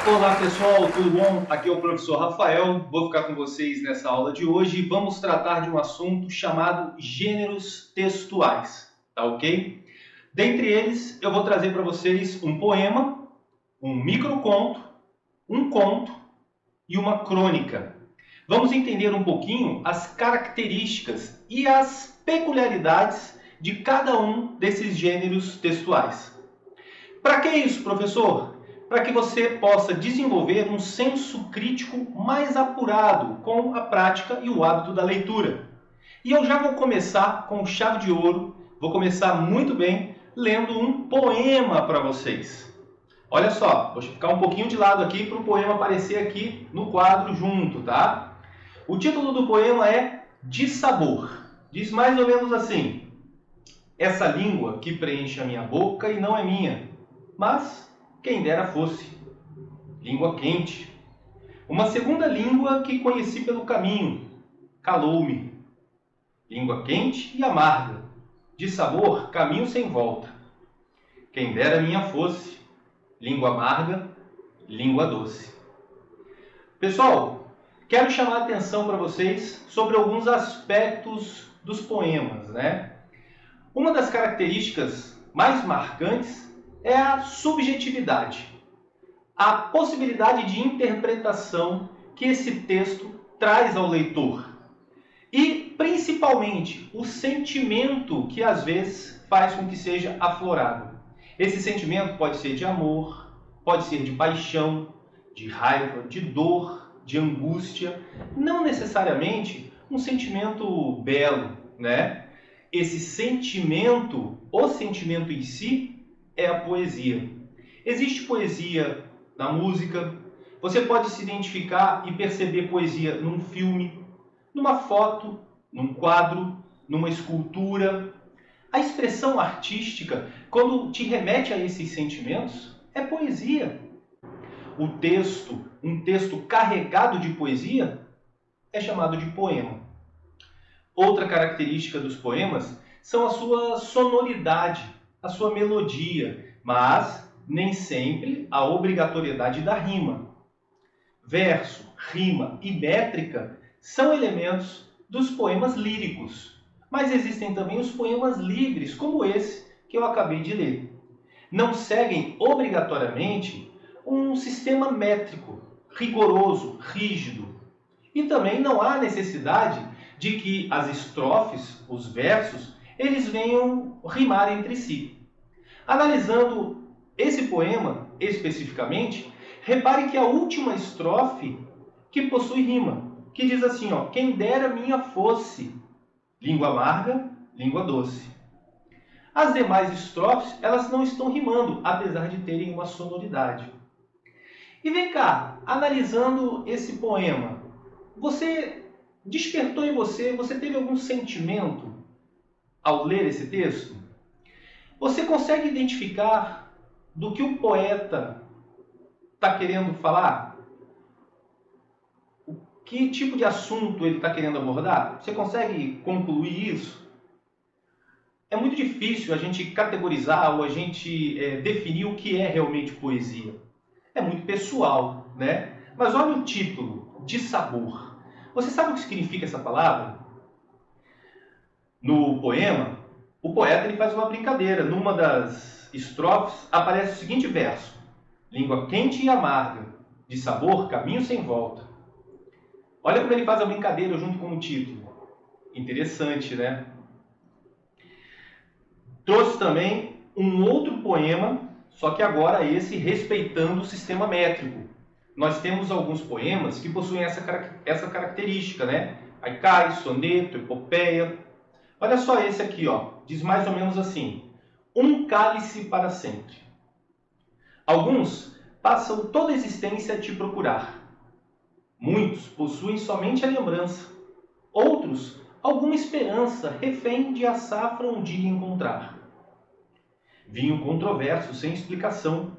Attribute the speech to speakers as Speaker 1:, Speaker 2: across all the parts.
Speaker 1: Olá pessoal, tudo bom? Aqui é o professor Rafael, vou ficar com vocês nessa aula de hoje e vamos tratar de um assunto chamado gêneros textuais, tá ok? Dentre eles, eu vou trazer para vocês um poema, um microconto, um conto e uma crônica. Vamos entender um pouquinho as características e as peculiaridades de cada um desses gêneros textuais. Para que isso, professor? Para que você possa desenvolver um senso crítico mais apurado com a prática e o hábito da leitura. E eu já vou começar com chave de ouro, vou começar muito bem lendo um poema para vocês. Olha só, vou ficar um pouquinho de lado aqui para o poema aparecer aqui no quadro junto, tá? O título do poema é Dissabor. Diz mais ou menos assim: essa língua que preenche a minha boca e não é minha, mas quem dera fosse. Língua quente. Uma segunda língua que conheci pelo caminho. Calou-me. Língua quente e amarga. De sabor, caminho sem volta. Quem dera minha fosse. Língua amarga, língua doce. Pessoal, quero chamar a atenção para vocês sobre alguns aspectos dos poemas, né? Uma das características mais marcantes é a subjetividade, a possibilidade de interpretação que esse texto traz ao leitor e, principalmente, o sentimento que às vezes faz com que seja aflorado. Esse sentimento pode ser de amor, pode ser de paixão, de raiva, de dor, de angústia, não necessariamente um sentimento belo, né? Esse sentimento, o sentimento em si, é a poesia. Existe poesia na música, você pode se identificar e perceber poesia num filme, numa foto, num quadro, numa escultura. A expressão artística, quando te remete a esses sentimentos, é poesia. O texto, um texto carregado de poesia, é chamado de poema. Outra característica dos poemas são a sua sonoridade, a sua melodia, mas nem sempre a obrigatoriedade da rima. Verso, rima e métrica são elementos dos poemas líricos, mas existem também os poemas livres, como esse que eu acabei de ler. Não seguem obrigatoriamente um sistema métrico, rigoroso, rígido. E também não há necessidade de que as estrofes, os versos, eles venham rimar entre si. Analisando esse poema especificamente, repare que a última estrofe que possui rima, que diz assim, ó: quem dera minha fosse, língua amarga, língua doce. As demais estrofes, elas não estão rimando, apesar de terem uma sonoridade. E vem cá, analisando esse poema, você despertou em você teve algum sentimento ao ler esse texto? Você consegue identificar do que o poeta está querendo falar? Que tipo de assunto ele está querendo abordar? Você consegue concluir isso? É muito difícil a gente categorizar ou a gente definir o que é realmente poesia. É muito pessoal, né? Mas olha o título, Dissabor. Você sabe o que significa essa palavra? No poema, o poeta ele faz uma brincadeira. Numa das estrofes aparece o seguinte verso: língua quente e amarga, de sabor, caminho sem volta. Olha como ele faz a brincadeira junto com o título. Interessante, né? Trouxe também um outro poema, só que agora esse respeitando o sistema métrico. Nós temos alguns poemas que possuem essa característica, né? Haikais, soneto, epopeia. Olha só esse aqui, ó. Diz mais ou menos assim: um cálice para sempre. Alguns passam toda a existência a te procurar. Muitos possuem somente a lembrança. Outros, alguma esperança, refém de a safra um dia encontrar. Vinho controverso, sem explicação,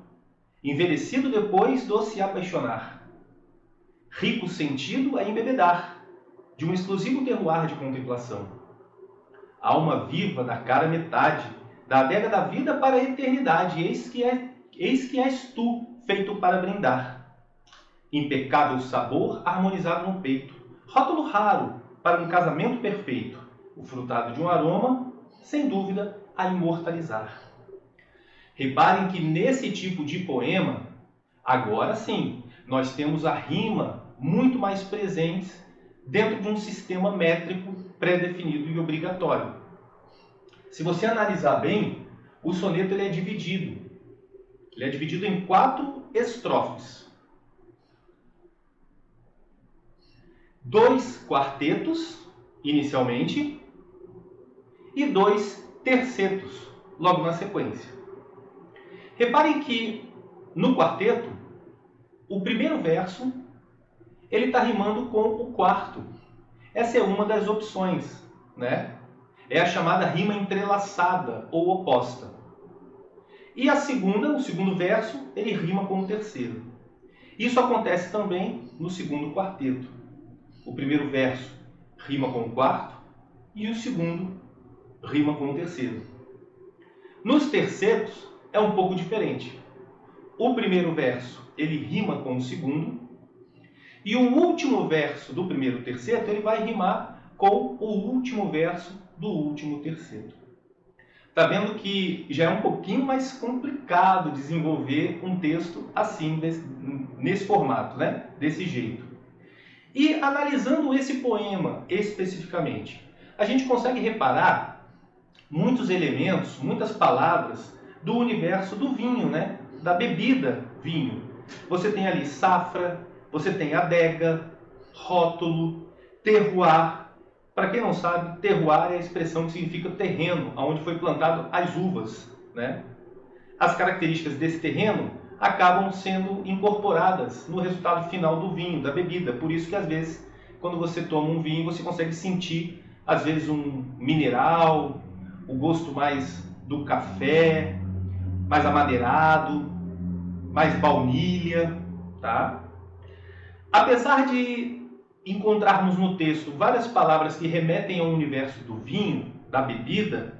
Speaker 1: envelhecido depois do se apaixonar. Rico sentido a embebedar, de um exclusivo terroir de contemplação. Alma viva da cara metade, da adega da vida para a eternidade, eis que és tu, feito para brindar. impecável sabor harmonizado no peito, rótulo raro para um casamento perfeito, o frutado de um aroma, sem dúvida, a imortalizar. Reparem que nesse tipo de poema, agora sim, nós temos a rima muito mais presente dentro de um sistema métrico pré-definido e obrigatório. Se você analisar bem, o soneto ele é dividido. Ele é dividido em 4 estrofes. 2 quartetos, inicialmente, e 2 tercetos, logo na sequência. Reparem que no quarteto, o primeiro verso ele está rimando com o quarto. Essa é uma das opções, né? É a chamada rima entrelaçada ou oposta. E a segunda, o segundo verso, ele rima com o terceiro. Isso acontece também no segundo quarteto. O primeiro verso rima com o quarto e o segundo rima com o terceiro. Nos tercetos é um pouco diferente. O primeiro verso ele rima com o segundo e o último verso do primeiro terceto ele vai rimar com o último verso do último terceto. Está vendo que já é um pouquinho mais complicado desenvolver um texto assim, nesse formato, né? Desse jeito. E analisando esse poema especificamente, a gente consegue reparar muitos elementos, muitas palavras do universo do vinho, né? Da bebida vinho. Você tem ali safra, você tem adega, rótulo, terroir. Para quem não sabe, terroir é a expressão que significa terreno, onde foi plantado as uvas, né? As características desse terreno acabam sendo incorporadas no resultado final do vinho, da bebida. Por isso que, às vezes, quando você toma um vinho, você consegue sentir, às vezes, um mineral, o gosto mais do café, mais amadeirado, mais baunilha, tá? Apesar de encontrarmos no texto várias palavras que remetem ao universo do vinho, da bebida,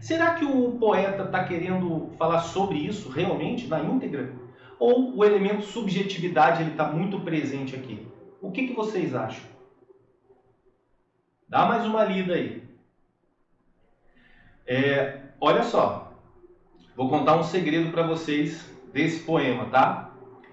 Speaker 1: será que o poeta está querendo falar sobre isso realmente, na íntegra? Ou o elemento subjetividade está muito presente aqui? O que vocês acham? Dá mais uma lida aí. Olha só, vou contar um segredo para vocês desse poema, tá?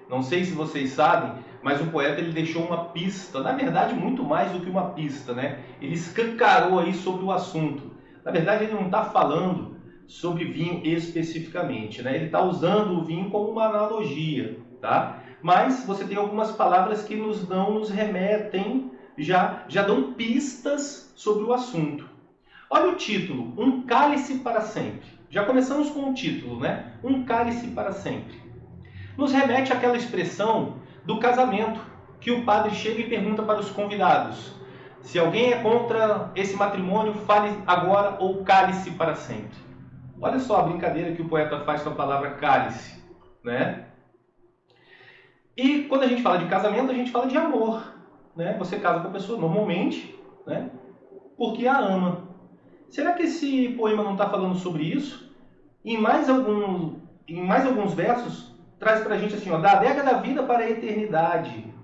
Speaker 1: Não sei se vocês sabem, mas o poeta ele deixou uma pista, na verdade muito mais do que uma pista, né? Ele escancarou aí sobre o assunto. Na verdade ele não está falando sobre vinho especificamente, né? Ele está usando o vinho como uma analogia, tá? Mas você tem algumas palavras que nos remetem, já dão pistas sobre o assunto. Olha o título, Um Cálice para Sempre. Já começamos com o título, né? Um cálice para sempre. Nos remete àquela expressão do casamento, que o padre chega e pergunta para os convidados: se alguém é contra esse matrimônio, fale agora ou cálice para sempre. Olha só a brincadeira que o poeta faz com a palavra cálice, né? E quando a gente fala de casamento, a gente fala de amor, né? Você casa com a pessoa normalmente, né? Porque a ama. Será que esse poema não está falando sobre isso? Em mais alguns versos, traz para a gente assim, ó, da adega da vida para a eternidade.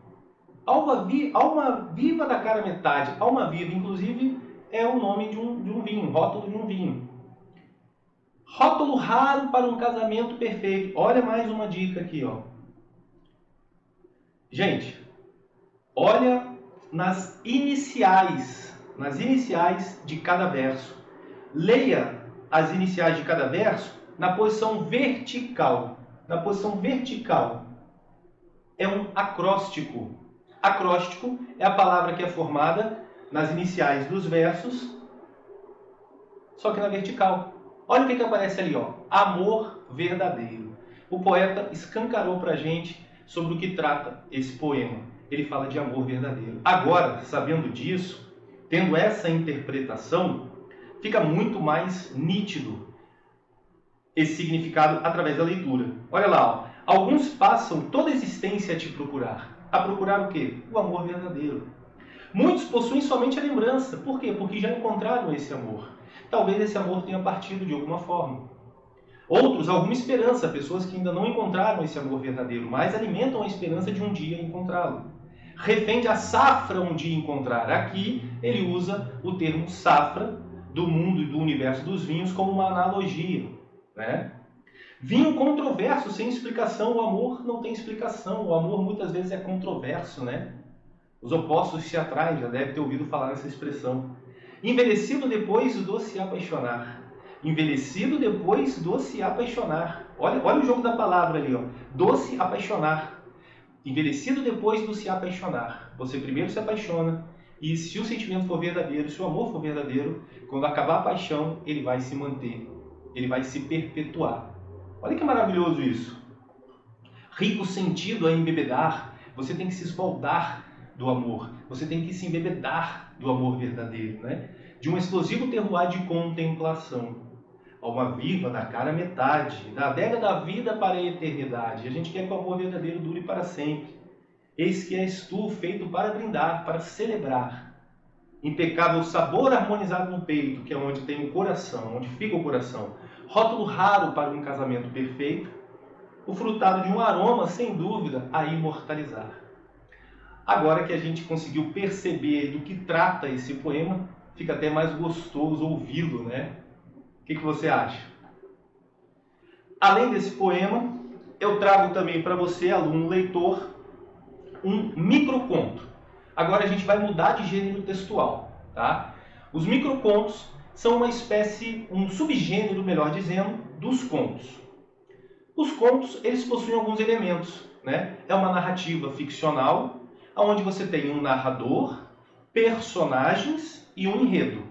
Speaker 1: Alma viva da cara metade. Alma viva, inclusive, é o nome de um vinho, rótulo de um vinho. Rótulo raro para um casamento perfeito. Olha mais uma dica aqui, ó. Gente, olha nas iniciais de cada verso. Leia as iniciais de cada verso na posição vertical. Na posição vertical é um acróstico. Acróstico é a palavra que é formada nas iniciais dos versos, só que na vertical. Olha o que aparece ali, ó. Amor verdadeiro. O poeta escancarou para a gente sobre o que trata esse poema. Ele fala de amor verdadeiro. Agora, sabendo disso, tendo essa interpretação, fica muito mais nítido esse significado através da leitura. Olha lá, ó. Alguns passam toda a existência a te procurar. A procurar o quê? O amor verdadeiro. Muitos possuem somente a lembrança. Por quê? Porque já encontraram esse amor. Talvez esse amor tenha partido de alguma forma. Outros, alguma esperança, pessoas que ainda não encontraram esse amor verdadeiro, mas alimentam a esperança de um dia encontrá-lo. Refém de a safra um dia encontrar. Aqui ele usa o termo safra do mundo e do universo dos vinhos como uma analogia, né? Vinho controverso, sem explicação. O amor não tem explicação. O amor muitas vezes é controverso, né? Os opostos se atraem, já deve ter ouvido falar nessa expressão. Envelhecido depois do se apaixonar. Envelhecido depois do se apaixonar. Olha o jogo da palavra ali, ó. Do se apaixonar. Envelhecido depois do se apaixonar. Você primeiro se apaixona, e se o sentimento for verdadeiro, se o amor for verdadeiro, quando acabar a paixão, ele vai se manter, ele vai se perpetuar. Olha que maravilhoso isso. Rico sentido a embebedar. Você tem que se esbaldar do amor. Você tem que se embebedar do amor verdadeiro, né? De um explosivo terroir de contemplação. Alma viva da cara metade, da adega da vida para a eternidade. A gente quer que o amor verdadeiro dure para sempre. Eis que és tu, feito para brindar, para celebrar. Impecável sabor harmonizado no peito, que é onde tem o coração, onde fica o coração. Rótulo raro para um casamento perfeito. O frutado de um aroma, sem dúvida, a imortalizar. Agora que a gente conseguiu perceber do que trata esse poema, fica até mais gostoso ouvi-lo, né? O que você acha? Além desse poema, eu trago também para você, aluno leitor, um microconto. Agora a gente vai mudar de gênero textual, tá? Os microcontos são uma espécie, um subgênero, melhor dizendo, dos contos. Os contos, eles possuem alguns elementos, né? É uma narrativa ficcional, onde você tem um narrador, personagens e um enredo,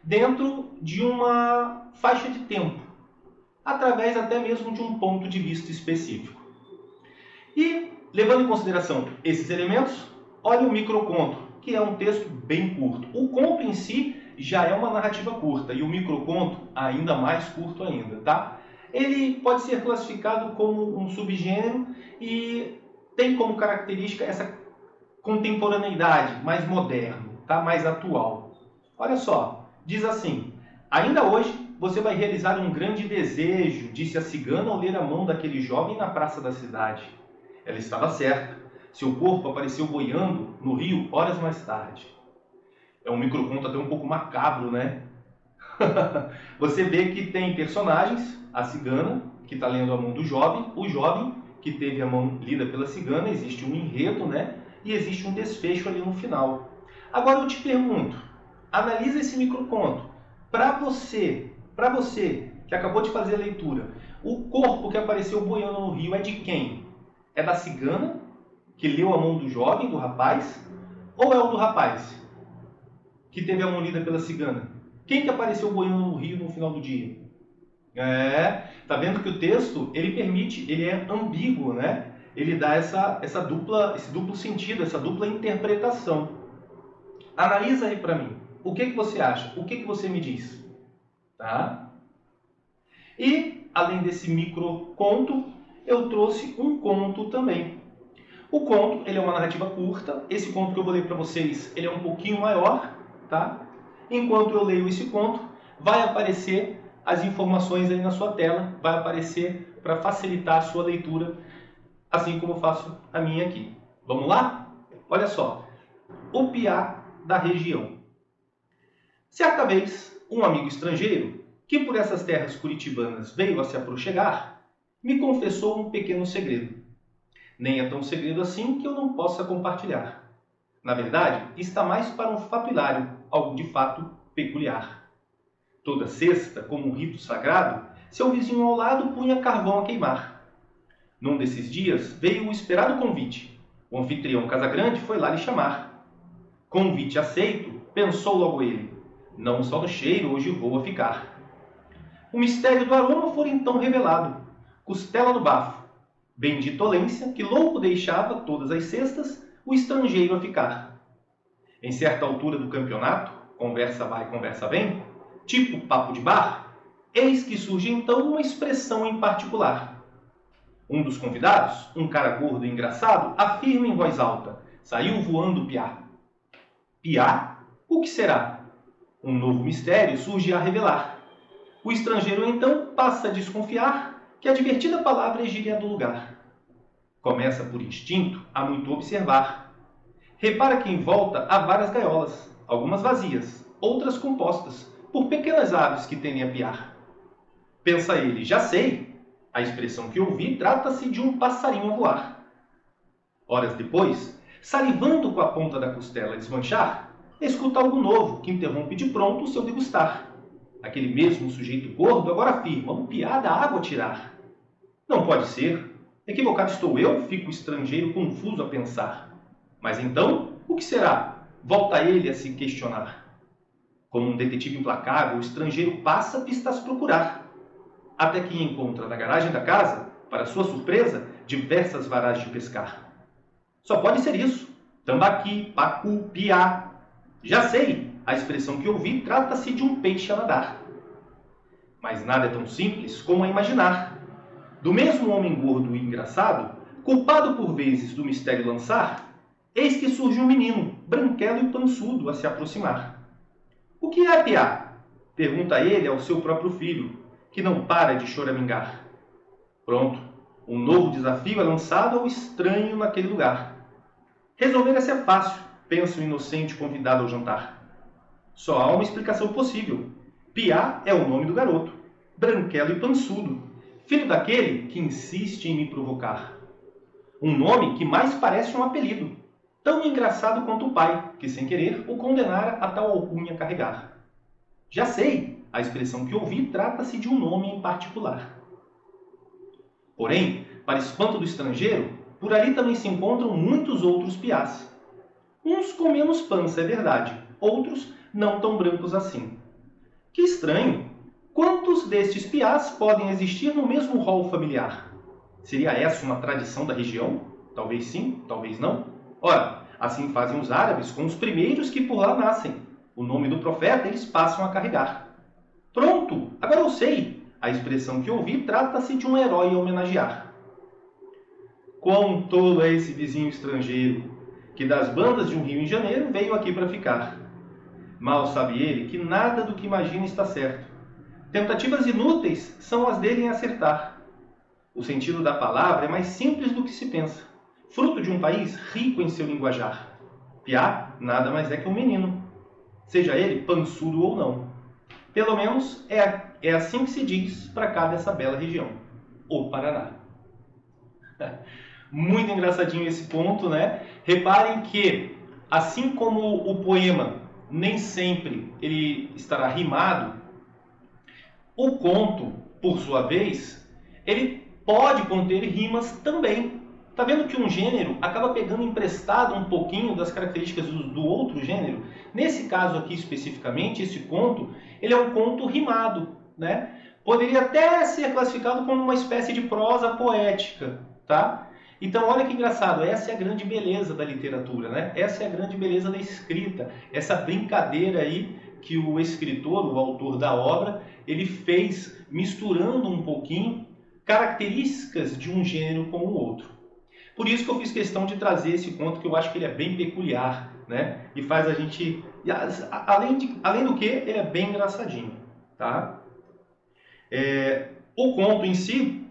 Speaker 1: dentro de uma faixa de tempo, através até mesmo de um ponto de vista específico. E, levando em consideração esses elementos, olha o microconto, que é um texto bem curto. O conto em si já é uma narrativa curta, e o microconto ainda mais curto ainda, tá? Ele pode ser classificado como um subgênero e tem como característica essa contemporaneidade, mais moderno, tá? Mais atual. Olha só, diz assim: ainda hoje você vai realizar um grande desejo, disse a cigana ao ler a mão daquele jovem na praça da cidade. Ela estava certa. Seu corpo apareceu boiando no rio horas mais tarde. É um microconto até um pouco macabro, né? Você vê que tem personagens, a cigana, que está lendo a mão do jovem, o jovem, que teve a mão lida pela cigana, existe um enredo, né? E existe um desfecho ali no final. Agora eu te pergunto, analisa esse microconto. Para você que acabou de fazer a leitura, o corpo que apareceu boiando no rio é de quem? É da cigana, que leu a mão do jovem, do rapaz? Ou é o do rapaz, que teve a mão lida pela cigana? Quem que apareceu boiando no rio no final do dia? Tá vendo que o texto, ele é ambíguo, né? Ele dá esse duplo sentido, essa dupla interpretação. Analisa aí para mim. O que você acha? O que você me diz? Tá? E, além desse microconto, eu trouxe um conto também. O conto, ele é uma narrativa curta. Esse conto que eu vou ler para vocês, ele é um pouquinho maior, tá? Enquanto eu leio esse conto, vai aparecer as informações aí na sua tela, vai aparecer para facilitar a sua leitura, assim como eu faço a minha aqui. Vamos lá? Olha só. O piá da região. Certa vez, um amigo estrangeiro, que por essas terras curitibanas veio a se aproxegar, me confessou um pequeno segredo. Nem é tão segredo assim que eu não possa compartilhar. Na verdade, está mais para um fato hilário, algo de fato peculiar. Toda sexta, como um rito sagrado, seu vizinho ao lado punha carvão a queimar. Num desses dias, veio o esperado convite. O anfitrião Casagrande foi lá lhe chamar. Convite aceito, pensou logo ele. Não só no cheiro hoje vou a ficar. O mistério do aroma foi então revelado. Costela no bafo. Benditolência que louco deixava todas as sextas o estrangeiro a ficar. Em certa altura do campeonato, conversa vai, conversa vem, tipo papo de bar, eis que surge então uma expressão em particular. Um dos convidados, um cara gordo e engraçado, afirma em voz alta: saiu voando o piá. Piá? O que será? Um novo mistério surge a revelar. O estrangeiro, então, passa a desconfiar que a divertida palavra é gíria do lugar. Começa por instinto a muito observar. Repara que em volta há várias gaiolas, algumas vazias, outras compostas por pequenas aves que tendem a piar. Pensa ele, já sei, a expressão que ouvi trata-se de um passarinho a voar. Horas depois, salivando com a ponta da costela a desmanchar, escuta algo novo que interrompe de pronto o seu degustar. Aquele mesmo sujeito gordo agora afirma, um piá da água tirar. Não pode ser. Equivocado estou eu, fica o estrangeiro confuso a pensar. Mas então, o que será? Volta ele a se questionar. Como um detetive implacável, o estrangeiro passa pistas a procurar. Até que encontra na garagem da casa, para sua surpresa, diversas varas de pescar. Só pode ser isso. Tambaqui, pacu, piá. Já sei, a expressão que ouvi trata-se de um peixe a nadar. Mas nada é tão simples como a imaginar. Do mesmo homem gordo e engraçado, culpado por vezes do mistério lançar, eis que surge um menino, branquelo e pançudo, a se aproximar. O que é, piá? Pergunta ele ao seu próprio filho, que não para de choramingar. Pronto, um novo desafio é lançado ao estranho naquele lugar. Resolver essa é fácil, pensa o inocente convidado ao jantar. Só há uma explicação possível. Piá é o nome do garoto, branquelo e pançudo, filho daquele que insiste em me provocar. Um nome que mais parece um apelido, tão engraçado quanto o pai, que sem querer o condenara a tal alcunha carregar. Já sei, a expressão que ouvi trata-se de um nome em particular. Porém, para espanto do estrangeiro, por ali também se encontram muitos outros piás. Uns com menos pança, é verdade, outros não tão brancos assim. Que estranho! Quantos destes piás podem existir no mesmo rol familiar? Seria essa uma tradição da região? Talvez sim, talvez não. Ora, assim fazem os árabes com os primeiros que por lá nascem. O nome do profeta eles passam a carregar. Pronto, agora eu sei. A expressão que ouvi trata-se de um herói a homenagear. Quão tolo é esse vizinho estrangeiro, que das bandas de um rio em janeiro veio aqui para ficar. Mal sabe ele que nada do que imagina está certo. Tentativas inúteis são as dele em acertar. O sentido da palavra é mais simples do que se pensa, fruto de um país rico em seu linguajar. Piá nada mais é que um menino, seja ele pançudo ou não. Pelo menos é assim que se diz para cá dessa bela região, o Paraná. Muito engraçadinho esse ponto, né? Reparem que, assim como o poema nem sempre ele estará rimado, o conto, por sua vez, ele pode conter rimas também. Está vendo que um gênero acaba pegando emprestado um pouquinho das características do outro gênero? Nesse caso aqui especificamente, esse conto, ele é um conto rimado, né? Poderia até ser classificado como uma espécie de prosa poética, tá? Então, olha que engraçado, essa é a grande beleza da literatura, né? Essa é a grande beleza da escrita, essa brincadeira aí que o escritor, o autor da obra, ele fez misturando um pouquinho características de um gênero com o outro. Por isso que eu fiz questão de trazer esse conto, que eu acho que ele é bem peculiar, né? E faz a gente... Além do que, ele é bem engraçadinho, tá? O conto em si,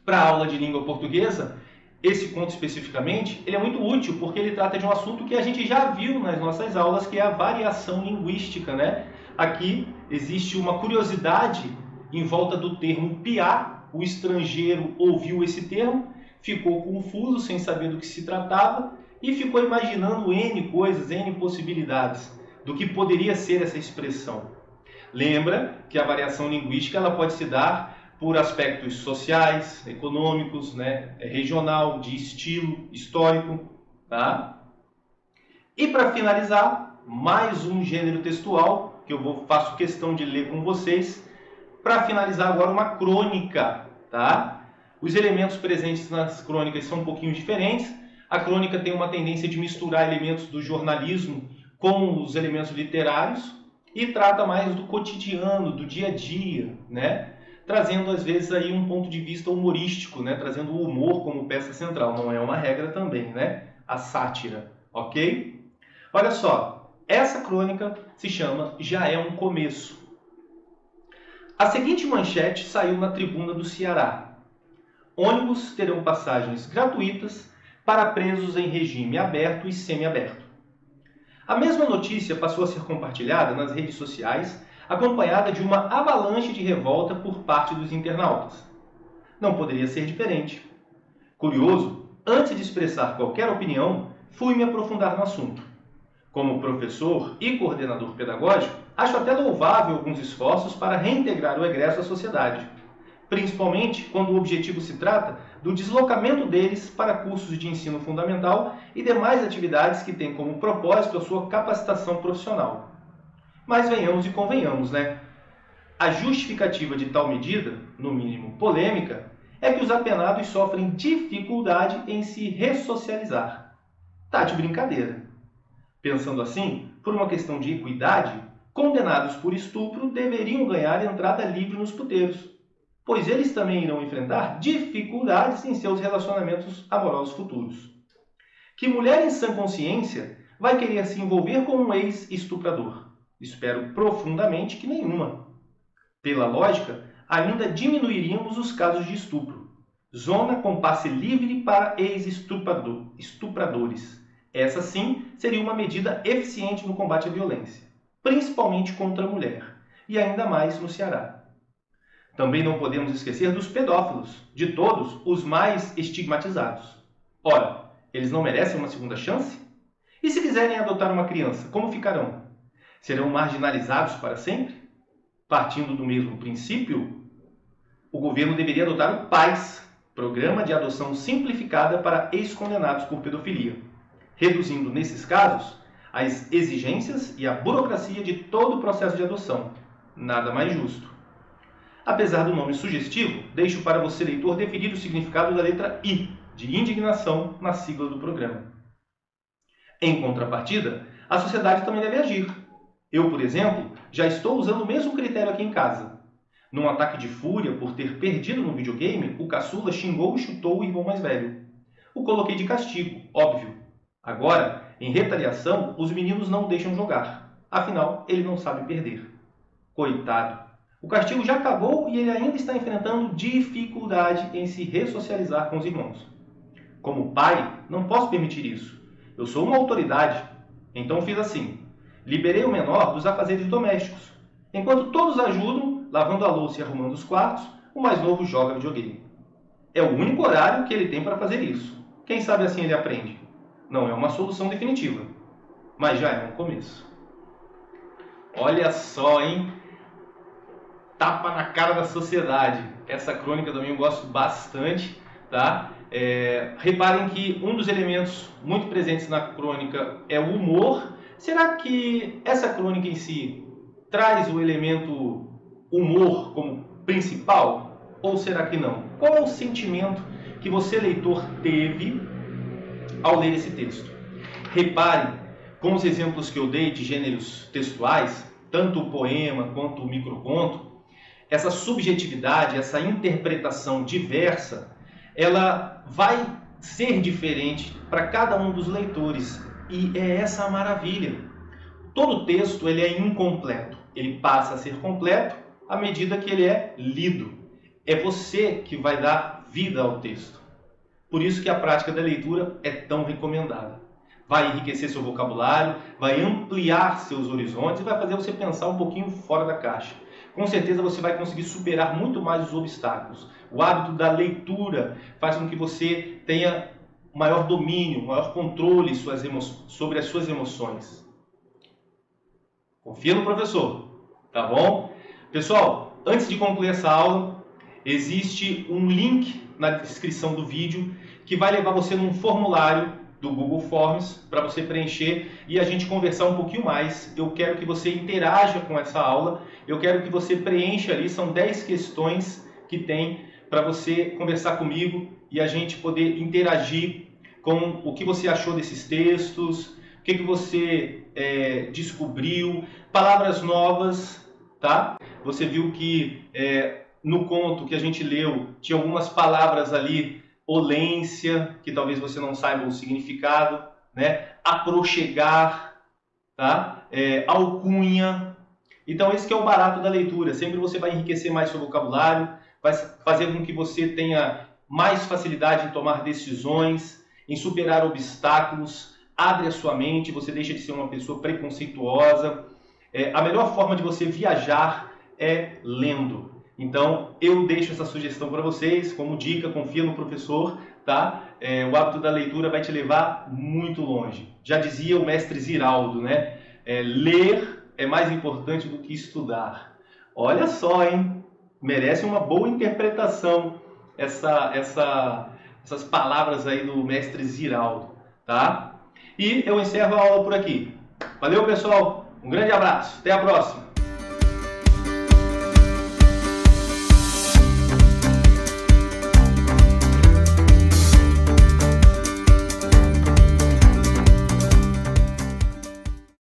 Speaker 1: para a aula de língua portuguesa, esse conto especificamente, ele é muito útil porque ele trata de um assunto que a gente já viu nas nossas aulas, que é a variação linguística, né? Aqui existe uma curiosidade em volta do termo piá. O estrangeiro ouviu esse termo, ficou confuso, sem saber do que se tratava, e ficou imaginando N coisas, N possibilidades do que poderia ser essa expressão. Lembra que a variação linguística ela pode se dar por aspectos sociais, econômicos, né, regional, de estilo, histórico. Tá? E para finalizar, mais um gênero textual que eu faço questão de ler com vocês. Para finalizar agora, uma crônica. Tá? Os elementos presentes nas crônicas são um pouquinho diferentes. A crônica tem uma tendência de misturar elementos do jornalismo com os elementos literários e trata mais do cotidiano, do dia a dia, né? Trazendo às vezes aí um ponto de vista humorístico, né? Trazendo o humor como peça central. Não é uma regra também, né? A sátira, ok? Olha só, essa crônica se chama Já é um Começo. A seguinte manchete saiu na Tribuna do Ceará: ônibus terão passagens gratuitas para presos em regime aberto e semiaberto. A mesma notícia passou a ser compartilhada nas redes sociais, acompanhada de uma avalanche de revolta por parte dos internautas. Não poderia ser diferente. Curioso, antes de expressar qualquer opinião, fui me aprofundar no assunto. Como professor e coordenador pedagógico, acho até louvável alguns esforços para reintegrar o egresso à sociedade, principalmente quando o objetivo se trata do deslocamento deles para cursos de ensino fundamental e demais atividades que têm como propósito a sua capacitação profissional. Mas venhamos e convenhamos, né? A justificativa de tal medida, no mínimo polêmica, é que os apenados sofrem dificuldade em se ressocializar. Tá de brincadeira. Pensando assim, por uma questão de equidade, condenados por estupro deveriam ganhar entrada livre nos puteiros, pois eles também irão enfrentar dificuldades em seus relacionamentos amorosos futuros. Que mulher em sã consciência vai querer se envolver com um ex-estuprador? Espero profundamente que nenhuma. Pela lógica, ainda diminuiríamos os casos de estupro. Zona com passe livre para ex-estupradores. Essa sim seria uma medida eficiente no combate à violência, principalmente contra a mulher, e ainda mais no Ceará. Também não podemos esquecer dos pedófilos, de todos os mais estigmatizados. Ora, eles não merecem uma segunda chance? E se quiserem adotar uma criança, como ficarão? Serão marginalizados para sempre? Partindo do mesmo princípio, o governo deveria adotar o PAIS, Programa de Adoção Simplificada para Ex-Condenados por Pedofilia, reduzindo, nesses casos, as exigências e a burocracia de todo o processo de adoção. Nada mais justo. Apesar do nome sugestivo, deixo para você, leitor, definir o significado da letra I, de indignação, na sigla do programa. Em contrapartida, a sociedade também deve agir. Eu, por exemplo, já estou usando o mesmo critério aqui em casa. Num ataque de fúria por ter perdido no videogame, o caçula xingou e chutou o irmão mais velho. O coloquei de castigo, óbvio. Agora, em retaliação, os meninos não o deixam jogar. Afinal, ele não sabe perder. Coitado. O castigo já acabou e ele ainda está enfrentando dificuldade em se ressocializar com os irmãos. Como pai, não posso permitir isso. Eu sou uma autoridade. Então fiz assim. Liberei o menor dos afazeres domésticos. Enquanto todos ajudam, lavando a louça e arrumando os quartos, o mais novo joga videogame. É o único horário que ele tem para fazer isso. Quem sabe assim ele aprende. Não é uma solução definitiva, mas já é um começo. Olha só, hein? Tapa na cara da sociedade. Essa crônica também eu gosto bastante, tá? Reparem que um dos elementos muito presentes na crônica é o humor. Será que essa crônica em si traz o elemento humor como principal? Ou será que não? Qual é o sentimento que você, leitor, teve ao ler esse texto? Reparem, com os exemplos que eu dei de gêneros textuais, tanto o poema quanto o microconto, essa subjetividade, essa interpretação diversa, ela vai ser diferente para cada um dos leitores. E é essa a maravilha. Todo texto ele é incompleto. Ele passa a ser completo à medida que ele é lido. É você que vai dar vida ao texto. Por isso que a prática da leitura é tão recomendada. Vai enriquecer seu vocabulário, vai ampliar seus horizontes e vai fazer você pensar um pouquinho fora da caixa. Com certeza você vai conseguir superar muito mais os obstáculos. O hábito da leitura faz com que você tenha maior domínio, maior controle sobre as suas emoções. Confia no professor, tá bom? Pessoal, antes de concluir essa aula, existe um link na descrição do vídeo que vai levar você num formulário do Google Forms para você preencher e a gente conversar um pouquinho mais. Eu quero que você interaja com essa aula, eu quero que você preencha ali, são 10 questões que tem para você conversar comigo e a gente poder interagir com o que você achou desses textos, o que você descobriu, palavras novas, tá? Você viu que no conto que a gente leu tinha algumas palavras ali, olência, que talvez você não saiba o significado, né? Aprochegar, tá? Alcunha. Então esse que é o barato da leitura, sempre você vai enriquecer mais seu vocabulário, vai fazer com que você tenha mais facilidade em tomar decisões, em superar obstáculos, abre a sua mente, você deixa de ser uma pessoa preconceituosa. A melhor forma de você viajar é lendo. Então, eu deixo essa sugestão para vocês, como dica, confia no professor, tá? O hábito da leitura vai te levar muito longe. Já dizia o mestre Ziraldo, né? Ler é mais importante do que estudar. Olha só, hein? Merece uma boa interpretação essas palavras aí do mestre Ziraldo, tá? E eu encerro a aula por aqui. Valeu, pessoal! Um grande abraço, até a próxima!